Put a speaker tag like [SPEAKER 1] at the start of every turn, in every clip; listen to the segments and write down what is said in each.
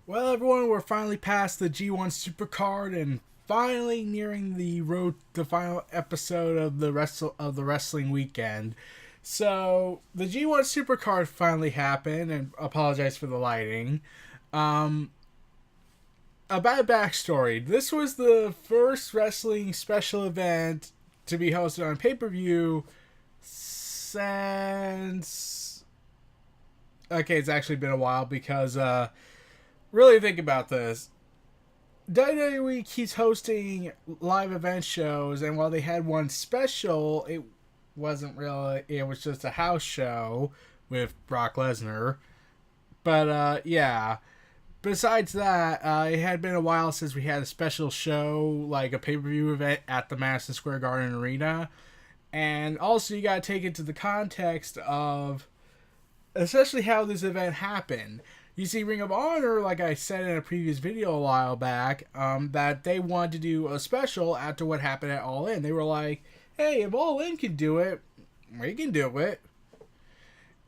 [SPEAKER 1] Well, everyone, we're finally past the G1 SuperCard and finally nearing the road to final episode of the wrestling weekend. So the G1 SuperCard finally happened, and apologize for the lighting. Um, a bad backstory. This was the first wrestling special event to be hosted on pay-per-view since. Okay, it's actually been a while because really think about this. WWE keeps hosting live event shows, and while they had one special, it wasn't really. It was just a house show with Brock Lesnar. But yeah. Besides that, it had been a while since we had a special show, like a pay per view event at the Madison Square Garden Arena. And also, you gotta take into the context of essentially how this event happened. You see, Ring of Honor, like I said in a previous video a while back, that they wanted to do a special after what happened at All In. They were like, "Hey, if All In can do it, we can do it."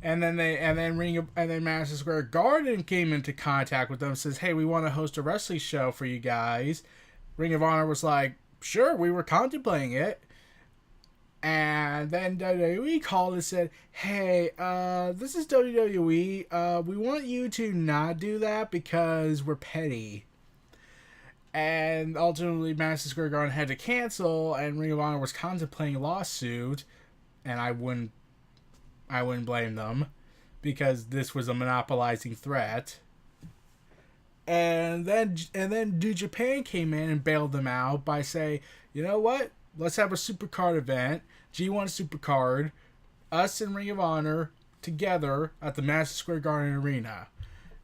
[SPEAKER 1] And then Madison Square Garden came into contact with them and says, "Hey, we want to host a wrestling show for you guys." Ring of Honor was like, "Sure, we were contemplating it." And then WWE called and said, "Hey, this is WWE. We want you to not do that because we're petty." And ultimately, Madison Square Garden had to cancel, and Ring of Honor was contemplating a lawsuit. And I wouldn't blame them because this was a monopolizing threat. And then New Japan came in and bailed them out by saying, "You know what? Let's have a SuperCard event, G1 SuperCard, us and Ring of Honor together at the Madison Square Garden Arena."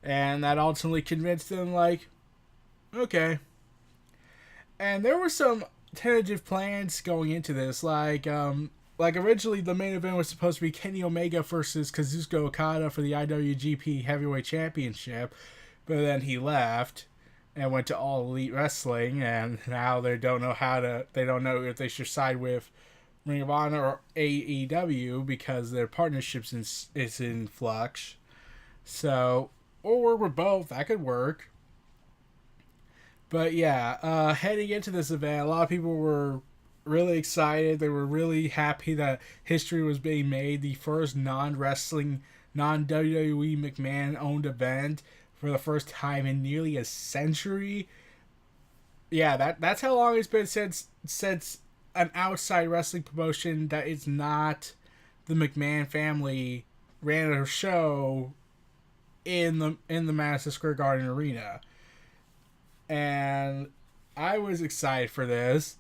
[SPEAKER 1] And that ultimately convinced them, like, okay. And there were some tentative plans going into this, like originally the main event was supposed to be Kenny Omega versus Kazuchika Okada for the IWGP Heavyweight Championship, but then he left and went to All Elite Wrestling, and now they don't know if they should side with Ring of Honor or AEW because their partnerships is in flux. So, or work with both, that could work. But yeah, heading into this event, a lot of people were really excited. They were really happy that history was being made. The first non-wrestling, non-WWE McMahon-owned event for the first time in nearly a century. Yeah, that's how long it's been since an outside wrestling promotion that is not the McMahon family ran a show in the Madison Square Garden Arena. And I was excited for this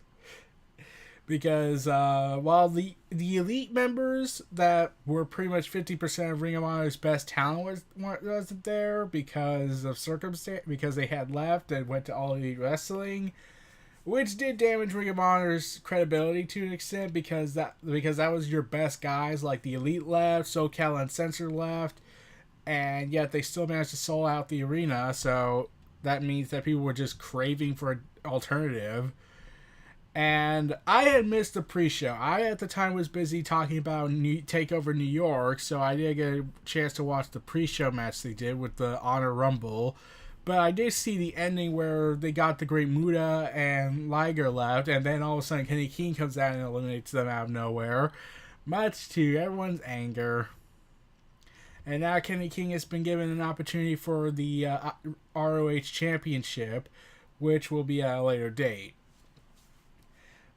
[SPEAKER 1] because while the elite members that were pretty much 50% of Ring of Honor's best talent wasn't there because of circumstance, because they had left and went to All Elite Wrestling, which did damage Ring of Honor's credibility to an extent because that was your best guys. Like the Elite left, SoCal Uncensored left, and yet they still managed to sell out the arena. So that means that people were just craving for an alternative. And I had missed the pre-show. I, at the time, was busy talking about TakeOver New York, so I didn't get a chance to watch the pre-show match they did with the Honor Rumble. But I did see the ending where they got the Great Muta and Liger left, and then all of a sudden Kenny King comes out and eliminates them out of nowhere, much to everyone's anger. And now Kenny King has been given an opportunity for the ROH Championship, which will be at a later date.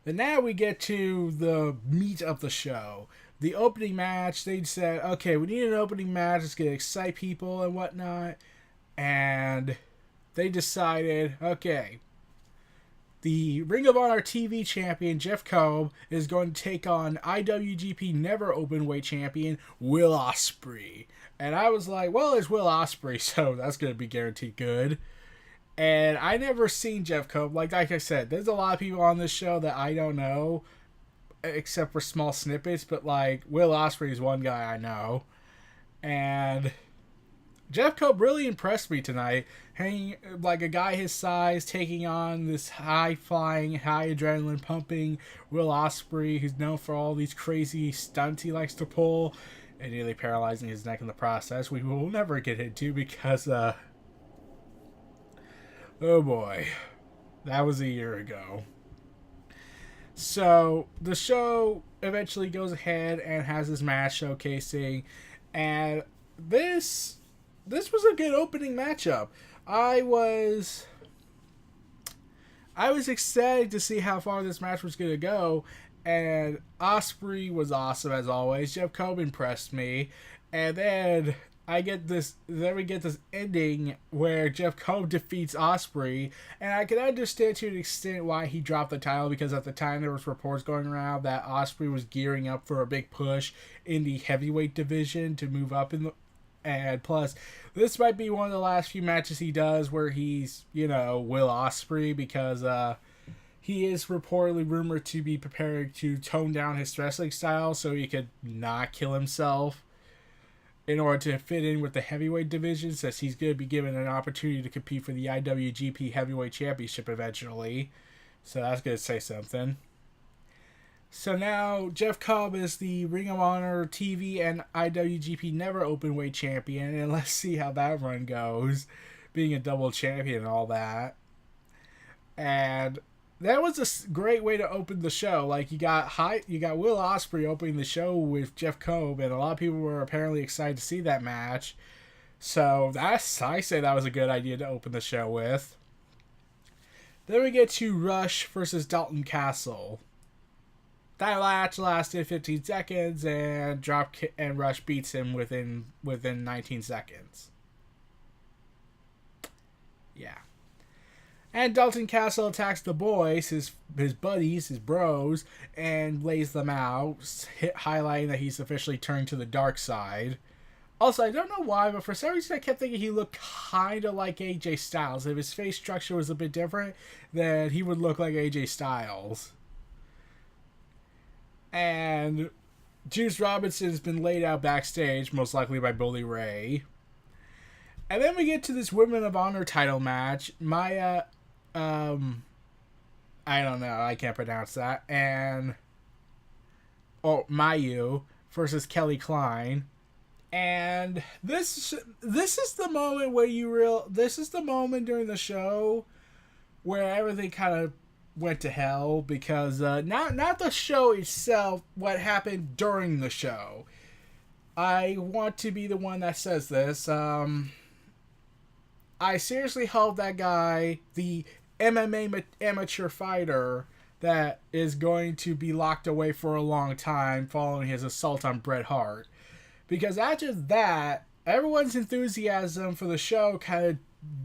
[SPEAKER 1] But now we get to the meat of the show. The opening match, they said, okay, we need an opening match. It's going to excite people and whatnot. And they decided, okay, the Ring of Honor TV champion, Jeff Cobb, is going to take on IWGP Never Openweight champion, Will Ospreay. And I was like, well, it's Will Ospreay, so that's going to be guaranteed good. And I never seen Jeff Cobb. Like I said, there's a lot of people on this show that I don't know, except for small snippets. But like Will Ospreay is one guy I know, and Jeff Cobb really impressed me tonight. Hanging like a guy his size, taking on this high flying, high adrenaline pumping Will Ospreay, who's known for all these crazy stunts he likes to pull, and nearly paralyzing his neck in the process. We will never get into because Oh boy. That was a year ago. So the show eventually goes ahead and has this match showcasing, and this was a good opening matchup. I was I was excited to see how far this match was going to go, and Osprey was awesome as always. Jeff Cobb impressed me, and then I get this. Then we get this ending where Jeff Cobb defeats Osprey, and I can understand to an extent why he dropped the title, because at the time there was reports going around that Osprey was gearing up for a big push in the heavyweight division to move up in the. And plus, this might be one of the last few matches he does where he's, Will Ospreay, because he is reportedly rumored to be preparing to tone down his wrestling style so he could not kill himself in order to fit in with the heavyweight division, since he's going to be given an opportunity to compete for the IWGP Heavyweight Championship eventually. So that's going to say something. So now Jeff Cobb is the Ring of Honor TV and IWGP Never Openweight Champion, and let's see how that run goes, being a double champion and all that. And that was a great way to open the show. Like, you got Will Ospreay opening the show with Jeff Cobb, and a lot of people were apparently excited to see that match. So I say that was a good idea to open the show with. Then we get to Rush versus Dalton Castle. That match lasted 15 seconds, and Rush beats him within 19 seconds. Yeah. And Dalton Castle attacks the boys, his buddies, his bros, and lays them out, highlighting that he's officially turned to the dark side. Also, I don't know why, but for some reason I kept thinking he looked kind of like AJ Styles. If his face structure was a bit different, then he would look like AJ Styles. And Juice Robinson has been laid out backstage, most likely by Bully Ray. And then we get to this Women of Honor title match. Maya, I don't know, I can't pronounce that. And, Mayu versus Kelly Klein. And this is the moment where this is the moment during the show where everything kind of went to hell, because not the show itself, what happened during the show. I want to be the one that says this. I seriously hope that guy, the MMA amateur fighter that is going to be locked away for a long time following his assault on Bret Hart, because after that, everyone's enthusiasm for the show kind of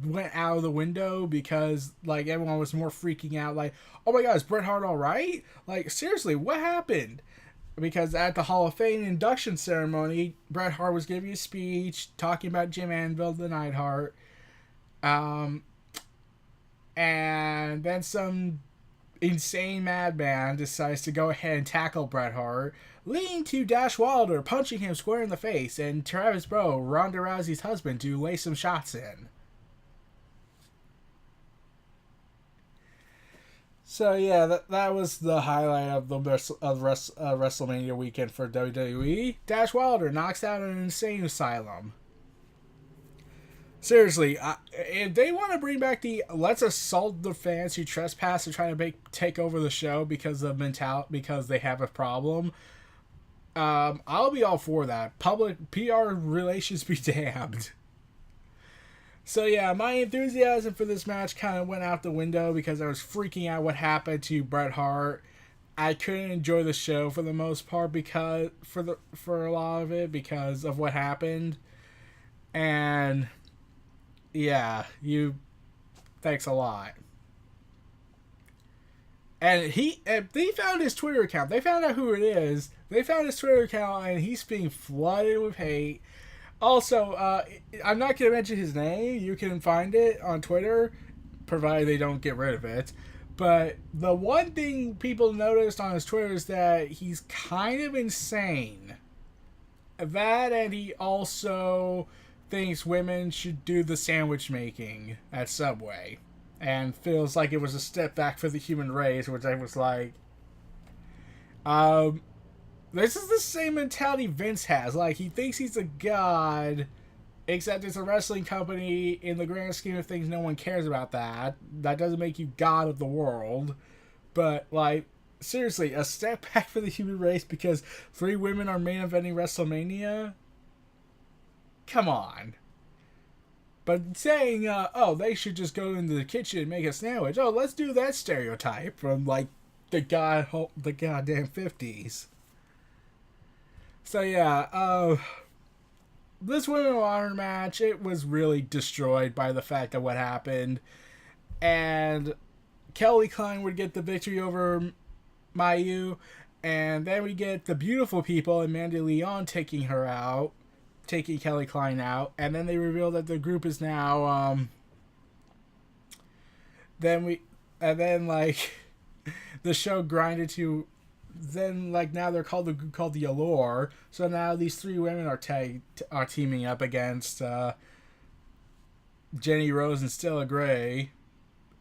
[SPEAKER 1] went out of the window, because like everyone was more freaking out, like, oh my god, is Bret Hart all right? Like, seriously, what happened? Because at the Hall of Fame induction ceremony, Bret Hart was giving a speech talking about Jim Anvil, the Neidhart, and then some insane madman decides to go ahead and tackle Bret Hart, leading to Dash Wilder punching him square in the face, and Travis Bro, Ronda Rousey's husband, to lay some shots in. So yeah, that was the highlight of the WrestleMania weekend for WWE. Dash Wilder knocks out an insane asylum. Seriously, if they want to bring back the let's assault the fans who trespass and try to take over the show because of because they have a problem, I'll be all for that. Public PR relations be damned. So yeah, my enthusiasm for this match kind of went out the window because I was freaking out what happened to Bret Hart. I couldn't enjoy the show for the most part because for a lot of it because of what happened. And yeah, thanks a lot. And they found his Twitter account. They found out who it is. They found his Twitter account, and he's being flooded with hate. Also, I'm not going to mention his name. You can find it on Twitter, provided they don't get rid of it. But the one thing people noticed on his Twitter is that he's kind of insane. That, and he also thinks women should do the sandwich making at Subway. And feels like it was a step back for the human race, which I was like... This is the same mentality Vince has. Like, he thinks he's a god, Except it's a wrestling company. In the grand scheme of things, no one cares about that. That doesn't make you god of the world. But, like, seriously, a step back for the human race because 3 women are main eventing WrestleMania? Come on. But saying, oh, they should just go into the kitchen and make a sandwich. Oh, let's do that stereotype from, like, the goddamn 50s. So, yeah, this Women of Honor match, it was really destroyed by the fact of what happened. And Kelly Klein would get the victory over Mayu. And then we get the beautiful people and Mandy Leon taking Kelly Klein out. And then they reveal that the group is now, the show grinded to, then, like, now they're called the Allure. So now these 3 women are teaming up against Jenny Rose and Stella Gray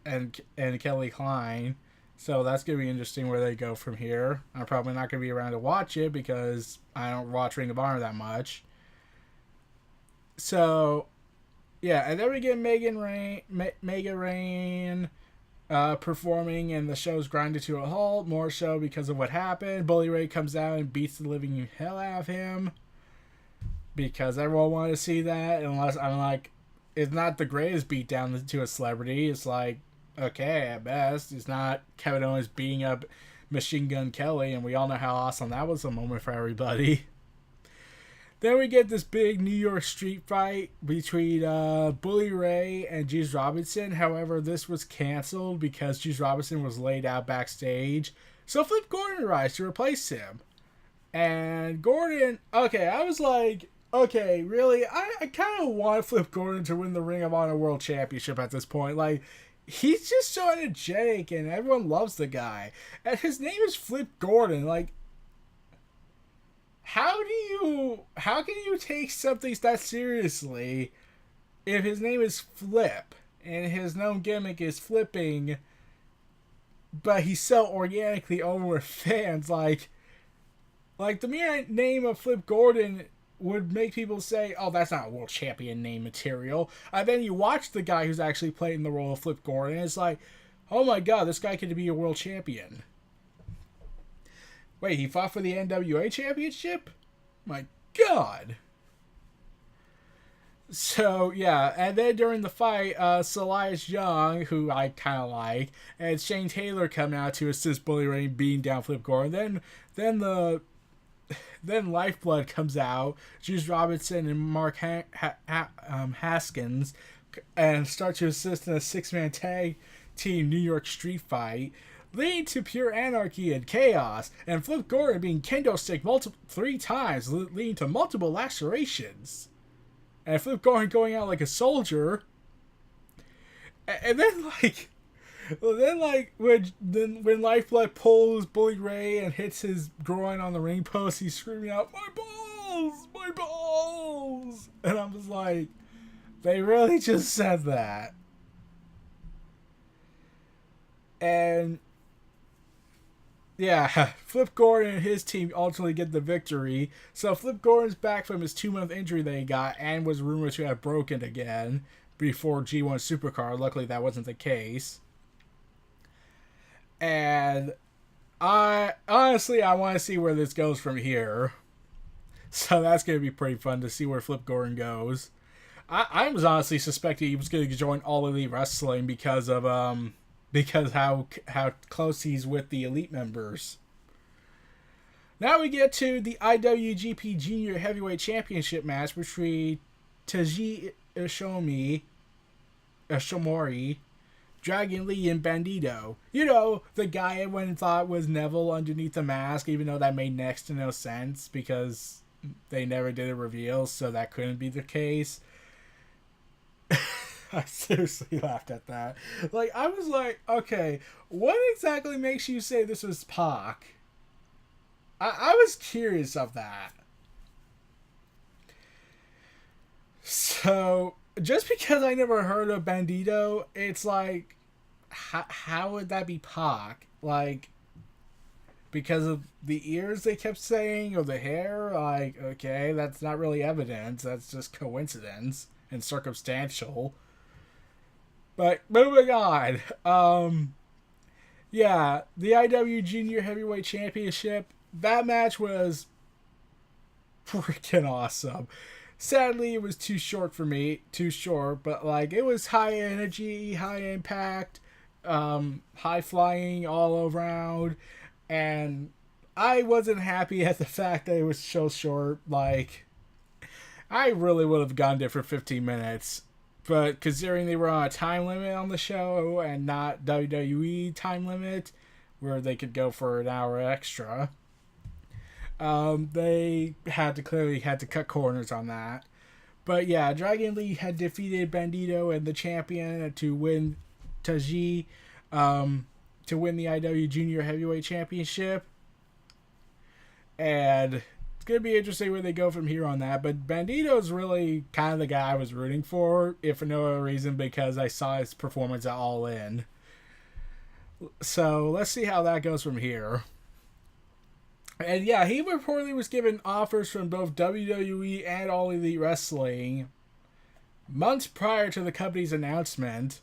[SPEAKER 1] and Kelly Klein. So that's going to be interesting where they go from here. I'm probably not going to be around to watch it because I don't watch Ring of Honor that much. So, yeah, and then we get Mega Rain performing, and the show's grinded to a halt. More so because of what happened. Bully Ray comes out and beats the living hell out of him because everyone wanted to see that. Unless I'm like, it's not the greatest beatdown to a celebrity. It's like, okay, at best. It's not Kevin Owens beating up Machine Gun Kelly, and we all know how awesome that was a moment for everybody. Then we get this big New York street fight between Bully Ray and Juice Robinson. However, this was canceled because Juice Robinson was laid out backstage. So Flip Gordon arrives to replace him. And Gordon, okay, I was like, okay, really? I kind of want Flip Gordon to win the Ring of Honor World Championship at this point. Like, he's just so energetic and everyone loves the guy. And his name is Flip Gordon. Like, how can you take something that seriously if his name is Flip and his known gimmick is flipping, but he's so organically over with fans? Like the mere name of Flip Gordon would make people say, oh, that's not world champion name material. And then you watch the guy who's actually playing the role of Flip Gordon, and it's like, oh my god, this guy could be a world champion. Wait, he fought for the NWA Championship? My god. So, yeah, and then during the fight, Elias Young, who I kind of like, and Shane Taylor come out to assist Bully Ray beating down Flip Gordon. Then Lifeblood comes out, Juice Robinson and Mark Haskins, and start to assist in a 6-man tag team New York street fight, leading to pure anarchy and chaos, and Flip Gordon being kendo stick 3 times, leading to multiple lacerations. And Flip Gordon going out like a soldier. And then when Lifeblood pulls Bully Ray and hits his groin on the ring post, he's screaming out, "My balls! My balls!" And I'm just like, they really just said that. And yeah, Flip Gordon and his team ultimately get the victory. So Flip Gordon's back from his 2-month injury that he got and was rumored to have broken again before G1 SuperCard. Luckily, that wasn't the case. And I want to see where this goes from here. So that's going to be pretty fun to see where Flip Gordon goes. I was honestly suspecting he was going to join All Elite Wrestling because of how close he's with the Elite members. Now we get to the IWGP Junior Heavyweight Championship match between Taiji Ishimori, Dragon Lee, and Bandito. You know, the guy everyone thought was Neville underneath the mask, even though that made next to no sense because they never did a reveal, so that couldn't be the case. I seriously laughed at that. Like, I was like, okay, what exactly makes you say this was Pac? I was curious of that. So, just because I never heard of Bandito, it's like, how would that be Pac? Like, because of the ears they kept saying or the hair. Like, okay, that's not really evidence. That's just coincidence and circumstantial. But moving on. Yeah, the IW Junior Heavyweight Championship. That match was freaking awesome. Sadly, it was too short for me. Too short, but like it was high energy, high impact, high flying all around, and I wasn't happy at the fact that it was so short. Like, I really would have gone there for 15 minutes. But considering they were on a time limit on the show and not WWE time limit, where they could go for an hour extra, they had to cut corners on that. But yeah, Dragon Lee had defeated Bandito and the champion to win Taji, to win the IW Junior Heavyweight Championship. And it's going to be interesting where they go from here on that. But Bandito's really kind of the guy I was rooting for, if for no other reason because I saw his performance at All In. So let's see how that goes from here. And yeah, he reportedly was given offers from both WWE and All Elite Wrestling months prior to the company's announcement.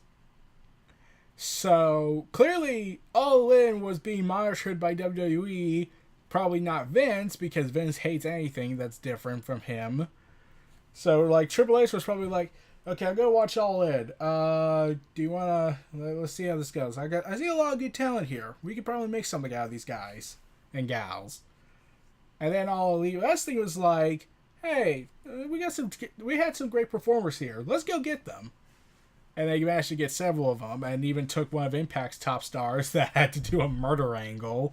[SPEAKER 1] So clearly, All In was being monitored by WWE. Probably not Vince, because Vince hates anything that's different from him. So, like, Triple H was probably like, okay, I'm going to watch All In. Do you want to... Let's see how this goes. I see a lot of good talent here. We could probably make something out of these guys and gals. And then All Elite Wrestling was like, hey, we had some great performers here. Let's go get them. And they managed to get several of them, and even took one of Impact's top stars that had to do a murder angle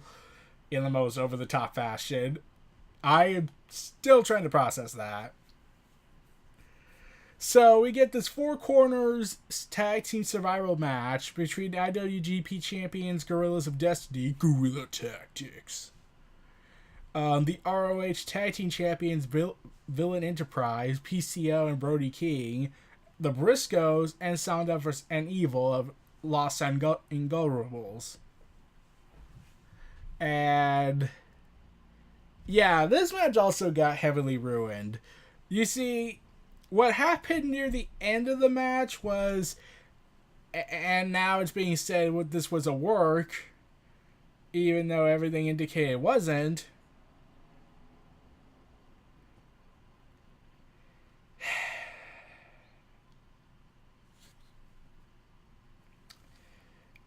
[SPEAKER 1] in the most over-the-top fashion. I am still trying to process that. So we get this Four Corners Tag Team Survival match between IWGP Champions Gorillas of Destiny, Guerrilla Tactics, the ROH Tag Team Champions Villain Enterprise, PCO and Brody King, the Briscoes, and Sound of and Evil of Los Ingobernables. And yeah, this match also got heavily ruined. You see, what happened near the end of the match was, and now it's being said this was a work, even though everything indicated it wasn't.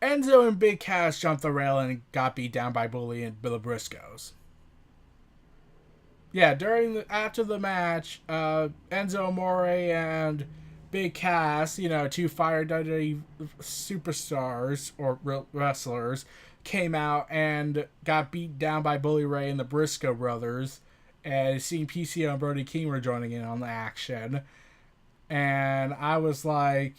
[SPEAKER 1] Enzo and Big Cass jumped the rail and got beat down by Bully and the Briscoes. Yeah, after the match, Enzo Amore and Big Cass, two Fire WWE superstars or wrestlers, came out and got beat down by Bully Ray and the Briscoe brothers. And seeing PCO and Brody King were joining in on the action. And I was like,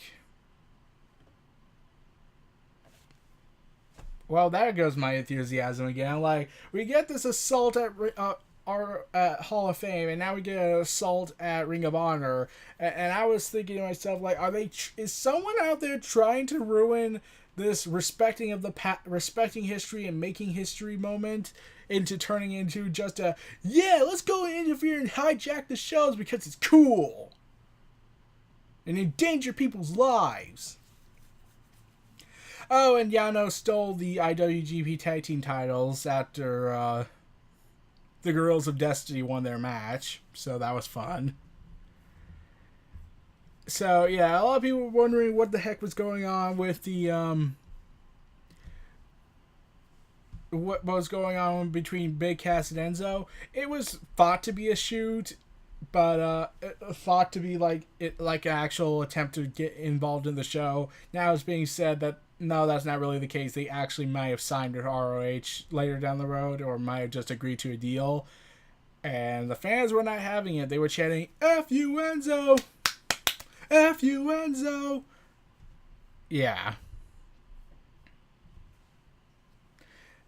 [SPEAKER 1] well, there goes my enthusiasm again. Like, we get this assault at our Hall of Fame, and now we get an assault at Ring of Honor. And I was thinking to myself, like, is someone out there trying to ruin this respecting history and making history moment into turning into just a, yeah, let's go and interfere and hijack the shows because it's cool and endanger people's lives? Oh, and Yano stole the IWGP Tag Team titles after the Girls of Destiny won their match, so that was fun. So, yeah, a lot of people were wondering what the heck was going on with the, what was going on between Big Cass and Enzo. It was thought to be a shoot, but thought to be like an actual attempt to get involved in the show. Now it's being said that no, that's not really the case. They actually might have signed with ROH later down the road, or might have just agreed to a deal. And the fans were not having it. They were chanting, F you, Enzo! F you, Enzo! Yeah.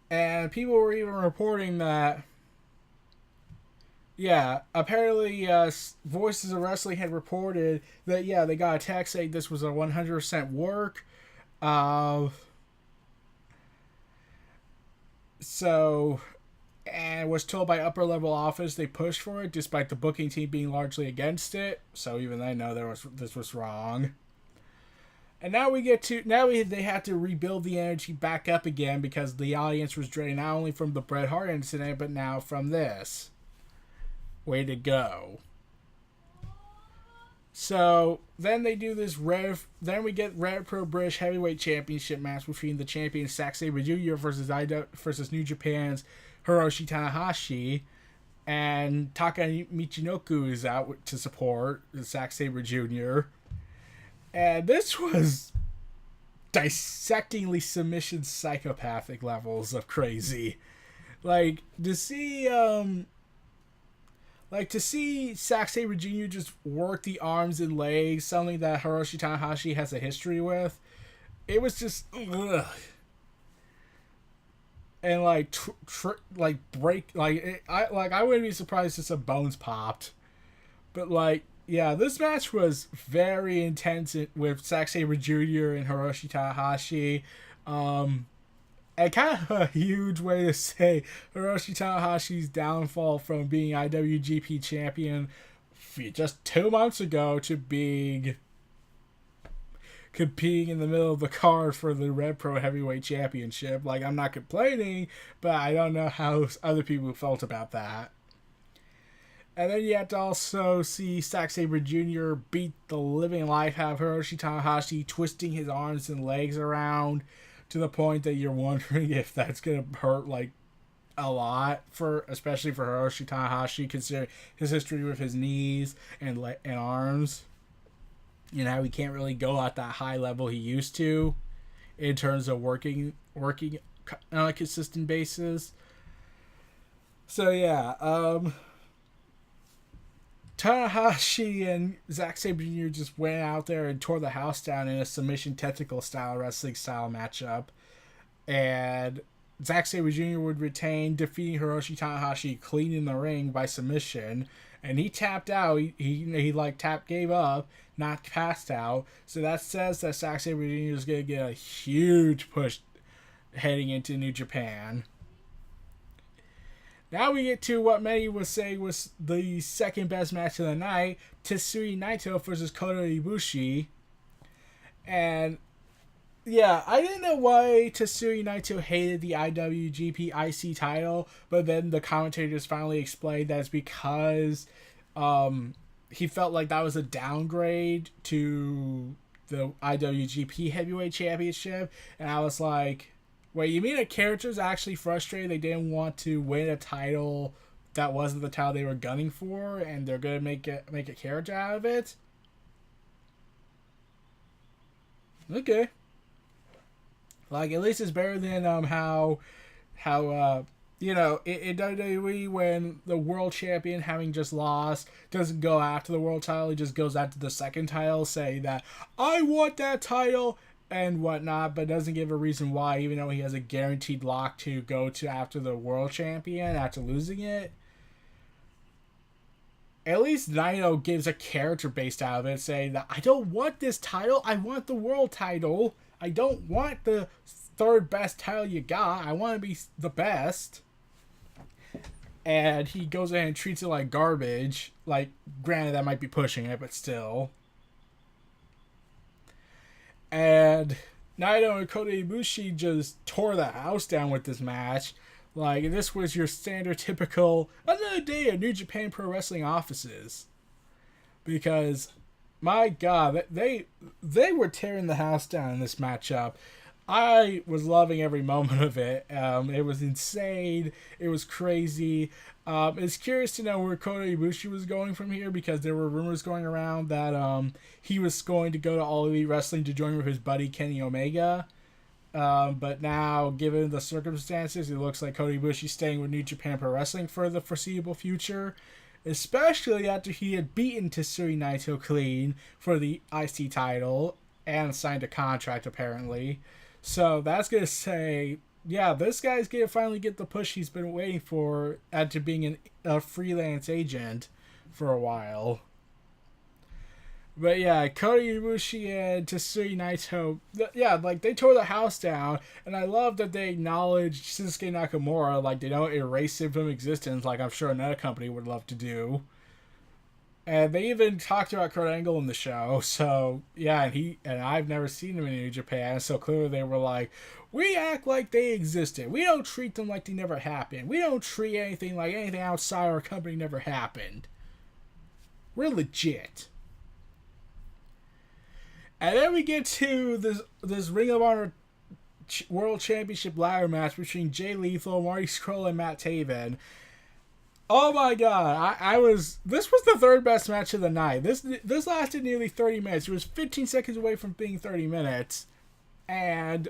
[SPEAKER 1] And people were even reporting that, yeah, apparently Voices of Wrestling had reported that, yeah, they got a text saying this was a 100% work. So, and was told by upper level office they pushed for it despite the booking team being largely against it. So even they know this was wrong. And now they have to rebuild the energy back up again because the audience was drained not only from the Bret Hart incident but now from this. Way to go. So then they do this then we get Rev Pro British Heavyweight Championship match between the champion Zack Sabre Jr. versus New Japan's Hiroshi Tanahashi, and Taka Michinoku is out to support Zack Sabre Jr. And this was dissectingly submission psychopathic levels of crazy. To see Zack Sabre Jr. just work the arms and legs, something that Hiroshi Tanahashi has a history with, it was just ugh. And I wouldn't be surprised if some bones popped, but yeah, this match was very intense with Zack Sabre Jr. and Hiroshi Tanahashi. And kind of a huge way to say Hiroshi Tanahashi's downfall from being IWGP champion just 2 months ago to being competing in the middle of the card for the Red Pro Heavyweight Championship. I'm not complaining, but I don't know how other people felt about that. And then you have to also see Zack Sabre Jr. beat the living life out of Hiroshi Tanahashi, twisting his arms and legs around to the point that you're wondering if that's going to hurt a lot, especially for Hiroshi Tanahashi, considering his history with his knees and arms, and how he can't really go at that high level he used to in terms of working on a consistent basis. So yeah, Tanahashi and Zack Sabre Jr. just went out there and tore the house down in a submission technical style wrestling style matchup. And Zack Sabre Jr. would retain, defeating Hiroshi Tanahashi clean in the ring by submission. And he tapped out. He gave up, not passed out. So that says that Zack Sabre Jr. is going to get a huge push heading into New Japan. Now we get to what many would say was the second best match of the night, Tetsuya Naito versus Kota Ibushi. And yeah, I didn't know why Tetsuya Naito hated the IWGP IC title, but then the commentators finally explained that it's because he felt like that was a downgrade to the IWGP Heavyweight Championship. And I was like, wait, you mean the character's actually frustrated they didn't want to win a title that wasn't the title they were gunning for, and they're gonna make a character out of it? Okay. At least it's better than how in WWE, when the world champion, having just lost, doesn't go after the world title, he just goes after the second title, saying that I want that title and whatnot, but doesn't give a reason why, even though he has a guaranteed lock to go to after the world champion after losing it. At least Naito gives a character based out of it, saying that I don't want this title, I want the world title. I don't want the third best title you got. I want to be the best. And he goes ahead and treats it like garbage. Granted, that might be pushing it, but still. And Naito and Kota Ibushi just tore the house down with this match. This was your standard typical another day at New Japan Pro Wrestling offices. Because, my God, they were tearing the house down in this matchup. I was loving every moment of it. It was insane. It was crazy. It's curious to know where Kota Ibushi was going from here, because there were rumors going around that he was going to go to All Elite Wrestling to join with his buddy Kenny Omega. But now, given the circumstances, it looks like Kota Ibushi staying with New Japan Pro Wrestling for the foreseeable future, especially after he had beaten Tetsuya Naito clean for the IC title and signed a contract, apparently. So that's going to say, yeah, this guy's going to finally get the push he's been waiting for after being a freelance agent for a while. But yeah, Kota Ibushi and Tetsuya Naito, yeah, like they tore the house down, and I love that they acknowledge Shinsuke Nakamura, like they don't erase him from existence, like I'm sure another company would love to do. And they even talked about Kurt Angle in the show, so yeah, and I've never seen him in New Japan, so clearly they were like, we act like they existed. We don't treat them like they never happened. We don't treat anything like anything outside our company never happened. We're legit. And then we get to this Ring of Honor World Championship ladder match between Jay Lethal, Marty Scurll, and Matt Taven. Oh my god, this was the third best match of the night. This lasted nearly 30 minutes. It was 15 seconds away from being 30 minutes. And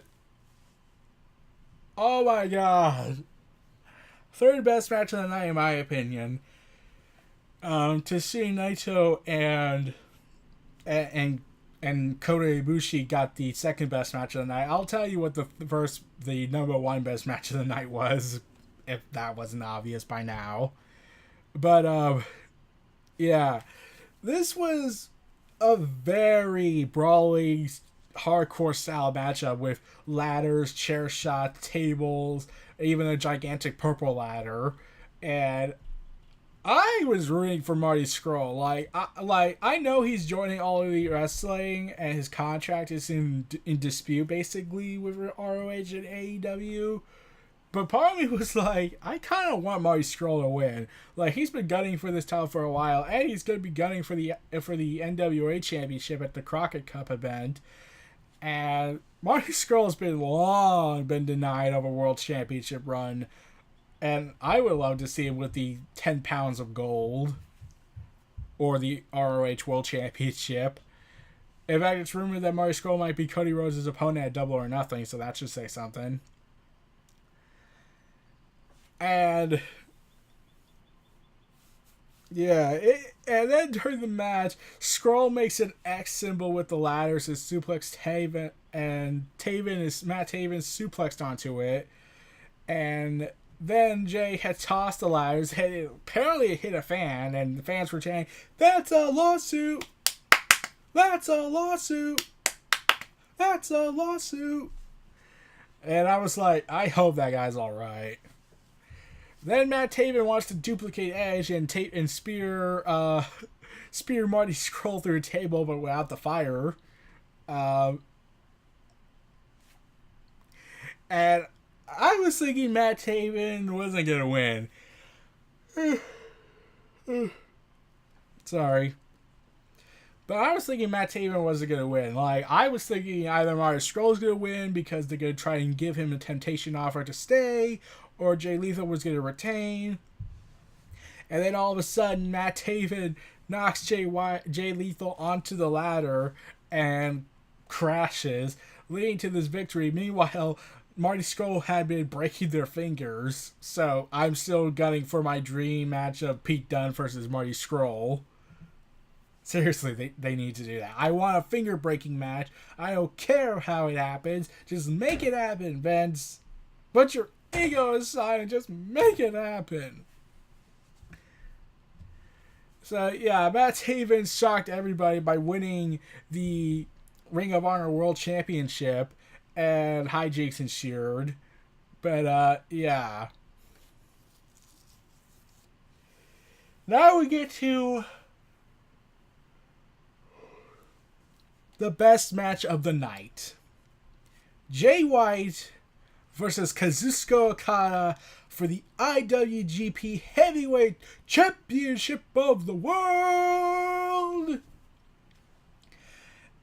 [SPEAKER 1] oh my god. Third best match of the night in my opinion. Tetsuya Naito and Kota Ibushi got the second best match of the night. I'll tell you what the number one best match of the night was, if that wasn't obvious by now. But yeah, this was a very brawly, hardcore style matchup with ladders, chair shots, tables, even a gigantic purple ladder, and I was rooting for Marty Scurll. I know he's joining All Elite Wrestling, and his contract is in dispute basically with ROH and AEW. But part of me was like, I kind of want Marty Scurll to win. Like, he's been gunning for this title for a while, and he's going to be gunning for the NWA Championship at the Crockett Cup event. And Marty Scurll has long been denied of a World Championship run. And I would love to see him with the 10 pounds of gold. Or the ROH World Championship. In fact, it's rumored that Marty Scurll might be Cody Rhodes' opponent at Double or Nothing, so that should say something. And yeah, and then during the match, Scurll makes an X symbol with the ladders and suplex Taven, and Matt Taven suplexed onto it. And then Jay had tossed the ladders, apparently it hit a fan, and the fans were chanting, "That's a lawsuit! That's a lawsuit! That's a lawsuit!" And I was like, I hope that guy's alright. Then Matt Taven wants to duplicate Edge and spear Marty Scurll through a table, but without the fire. And I was thinking Matt Taven wasn't gonna win. Sorry. But I was thinking Matt Taven wasn't going to win. Like, I was thinking either Marty Scurll's going to win because they're going to try and give him a temptation offer to stay, or Jay Lethal was going to retain. And then all of a sudden, Matt Taven knocks Jay Lethal onto the ladder and crashes, leading to this victory. Meanwhile, Marty Scurll had been breaking their fingers. So I'm still gunning for my dream match of Pete Dunne versus Marty Scurll. Seriously, they need to do that. I want a finger-breaking match. I don't care how it happens. Just make it happen, Vince. Put your ego aside and just make it happen. So, yeah, Matt Taven shocked everybody by winning the Ring of Honor World Championship, and hijinks ensued. But, yeah. Now we get to the best match of the night. Jay White versus Kazuchika Okada for the IWGP Heavyweight Championship of the World.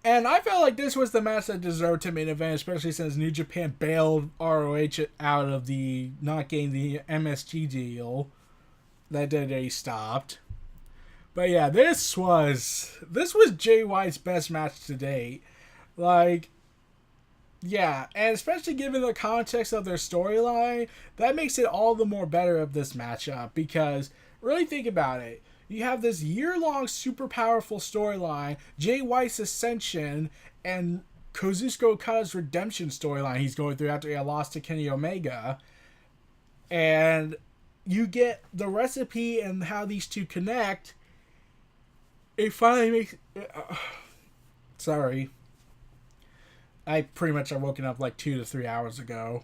[SPEAKER 1] And I felt like this was the match that deserved to main event, especially since New Japan bailed ROH out of not getting the MSG deal that they stopped. But yeah, this was Jay White's best match to date. Like, yeah, and especially given the context of their storyline, that makes it all the more better of this matchup, because really think about it. You have this year-long super powerful storyline, Jay White's ascension, and Kazuchika Okada's redemption storyline he's going through after he lost to Kenny Omega. And you get the recipe and how these two connect it finally makes. Sorry, I pretty much have woken up like 2 to 3 hours ago,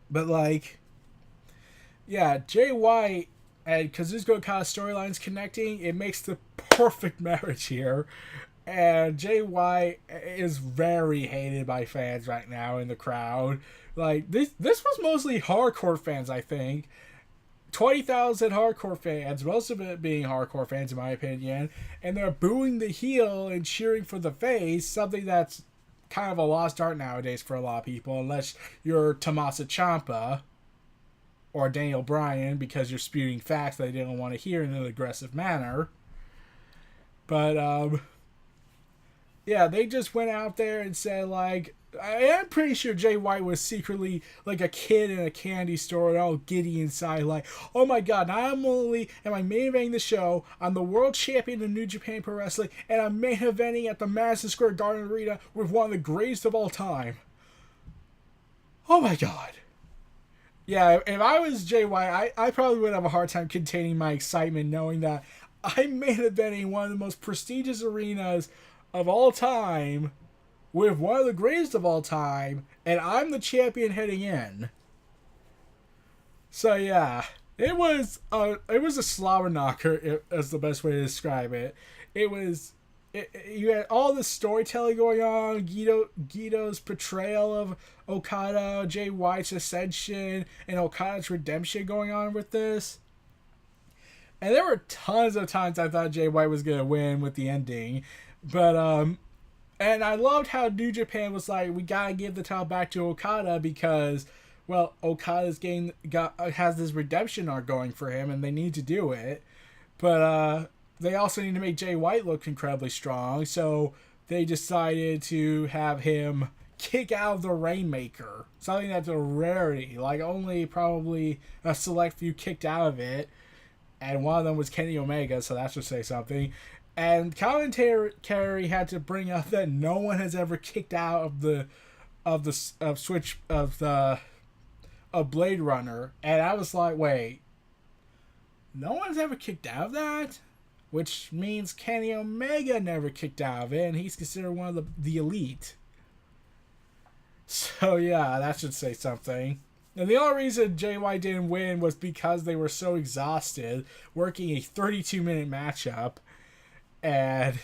[SPEAKER 1] but like, yeah, Jay White and Kazuchika Okada storylines connecting. It makes the perfect marriage here. And Jay White is very hated by fans right now in the crowd. Like this was mostly hardcore fans, I think. 20,000 hardcore fans, most of it being hardcore fans in my opinion, and they're booing the heel and cheering for the face, something that's kind of a lost art nowadays for a lot of people, unless you're Tommaso Ciampa or Daniel Bryan because you're spewing facts that they don't want to hear in an aggressive manner. But yeah, they just went out there and said, like, I'm pretty sure Jay White was secretly like a kid in a candy store and all giddy inside, like, oh my god, not only am I main eventing the show, I'm the world champion of New Japan Pro Wrestling, and I'm main eventing at the Madison Square Garden Arena with one of the greatest of all time. Oh my god. Yeah, if I was Jay White, I probably would have a hard time containing my excitement knowing that I'm main eventing one of the most prestigious arenas of all time with one of the greatest of all time, and I'm the champion heading in. So yeah, it was a slobber knocker, as the best way to describe it. You had all this storytelling going on, Guido's portrayal of Okada, Jay White's ascension, and Okada's redemption going on with this. And there were tons of times I thought Jay White was gonna win with the ending, but and I loved how New Japan was like, we gotta give the title back to Okada because, well, Okada's has this redemption arc going for him, and they need to do it. But they also need to make Jay White look incredibly strong, so they decided to have him kick out of the Rainmaker, something that's a rarity. Like only probably a select few kicked out of it, and one of them was Kenny Omega, so that should say something. And commentary had to bring up that no one has ever kicked out of Blade Runner, and I was like, wait, no one's ever kicked out of that, which means Kenny Omega never kicked out of it, and he's considered one of the elite. So yeah, that should say something. And the only reason Jay White didn't win was because they were so exhausted working a 32-minute matchup. And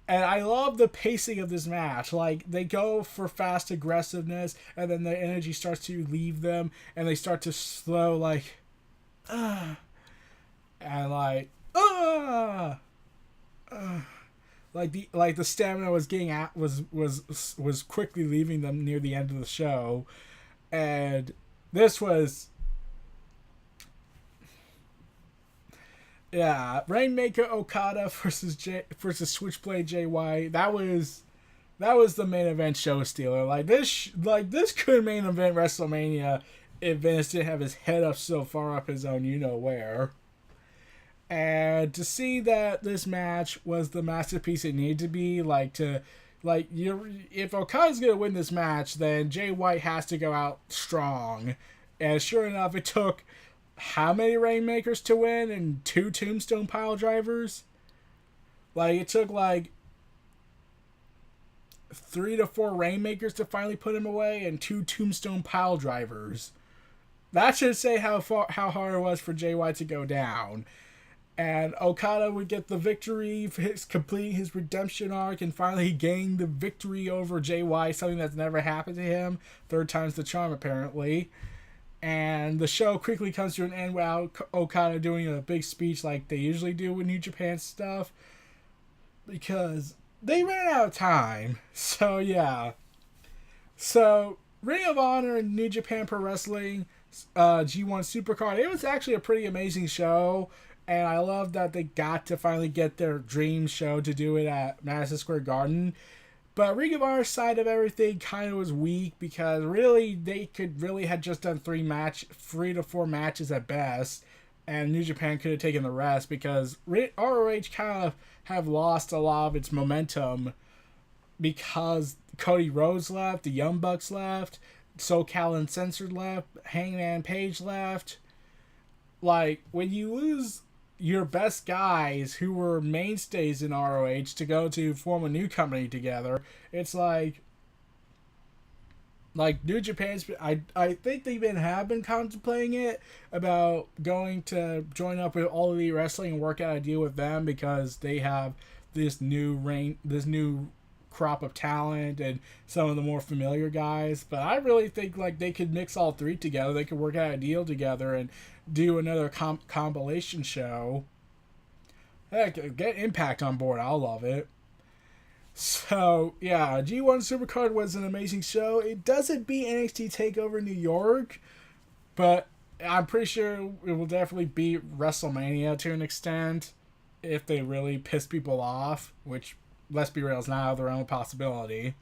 [SPEAKER 1] I love the pacing of this match. Like, they go for fast aggressiveness, and then the energy starts to leave them, and they start to slow, like, and like, like the stamina was getting at was quickly leaving them near the end of the show, and this was. Yeah, Rainmaker Okada versus Switchblade Jay White. That was the main event show stealer. Like this could main event WrestleMania if Vince didn't have his head up so far up his own you know where. And to see that this match was the masterpiece it needed to be, if Okada's gonna win this match, then Jay White has to go out strong. And sure enough, it took how many Rainmakers to win and 2 Tombstone Pile Drivers? Like, it took like 3 to 4 Rainmakers to finally put him away and 2 Tombstone Pile Drivers. That should say how hard it was for Jay White to go down. And Okada would get the victory for completing his redemption arc and finally gain the victory over Jay White, something that's never happened to him. 3rd time's the charm, apparently. And the show quickly comes to an end without Okada doing a big speech like they usually do with New Japan stuff, because they ran out of time. So yeah. So Ring of Honor and New Japan Pro Wrestling G1 SuperCard, it was actually a pretty amazing show, and I love that they got to finally get their dream show to do it at Madison Square Garden. But Ring of Honor's side of everything kind of was weak because really they could really had just done 3 to 4 matches at best, and New Japan could have taken the rest because ROH kind of have lost a lot of its momentum because Cody Rhodes left, the Young Bucks left, SoCal Uncensored left, Hangman Page left. Like, when you lose your best guys who were mainstays in ROH to go to form a new company together. It's like New Japan's. I think they have been contemplating it about going to join up with All Elite Wrestling and work out a deal with them because they have this new crop of talent and some of the more familiar guys. But I really think like they could mix all three together. They could work out a deal together and do another compilation show. Heck, get Impact on board. I'll love it. So, yeah, G1 SuperCard was an amazing show. It doesn't beat NXT TakeOver New York, but I'm pretty sure it will definitely beat WrestleMania to an extent if they really piss people off, which, let's be real, is not out of their own possibility.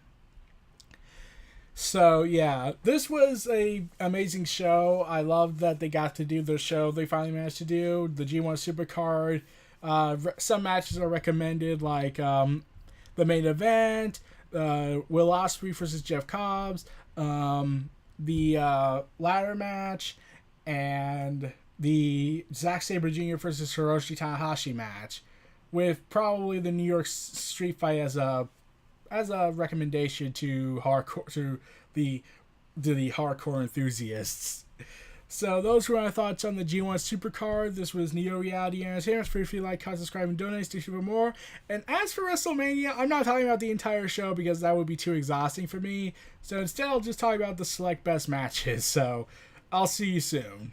[SPEAKER 1] So, yeah, this was a amazing show. I love that they got to do the show they finally managed to do, the G1 SuperCard. Some matches are recommended, like the main event, Will Ospreay versus Jeff Cobbs, the ladder match, and the Zack Sabre Jr. versus Hiroshi Tanahashi match, with probably the New York Street Fight as a recommendation to the hardcore enthusiasts. So those were my thoughts on the G1 SuperCard. This was Neo Reality Entertainment. Feel free to like, comment, subscribe, and donate to for more. And as for WrestleMania, I'm not talking about the entire show because that would be too exhausting for me. So instead, I'll just talk about the select best matches. So I'll see you soon.